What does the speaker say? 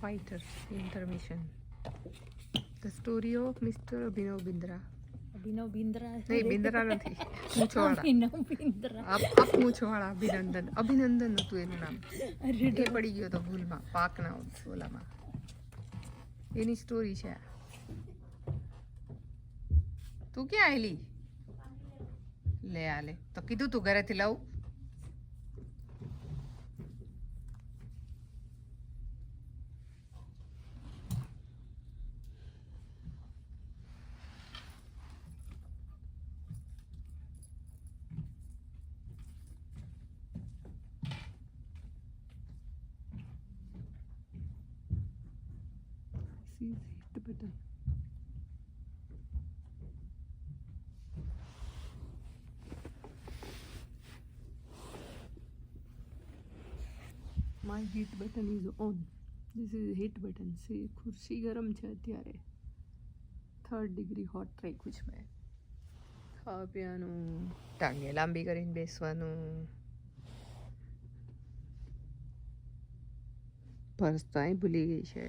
fighter intermission. The story of Mr. Abhinav Bindra. અભિનવ બિંદ્રા નહીં બિંદ્રા નથી, મૂછવાળા. અભિનવ બિંદ્રા આપ મૂછવાળા અભિનંદન હતું એનું નામ. એ પડી ગયો તો ભૂલમાં પાકના ઓલામાં. એની સ્ટોરી છે આ. તું ક્યાં આવેલી? લે આ લે તો કીધું તું ઘરેથી લાવું. Hit the button. My hit button is on. This is hit button. See, ખુરશી ગરમ છે અત્યારે. 3rd degree hot રાખ્યું છે મેં. ખાવા પીવાનું, ટાંગે લાંબી કરીને બેસવાનું. પર્સ તો અહીં ભૂલી ગઈ છે.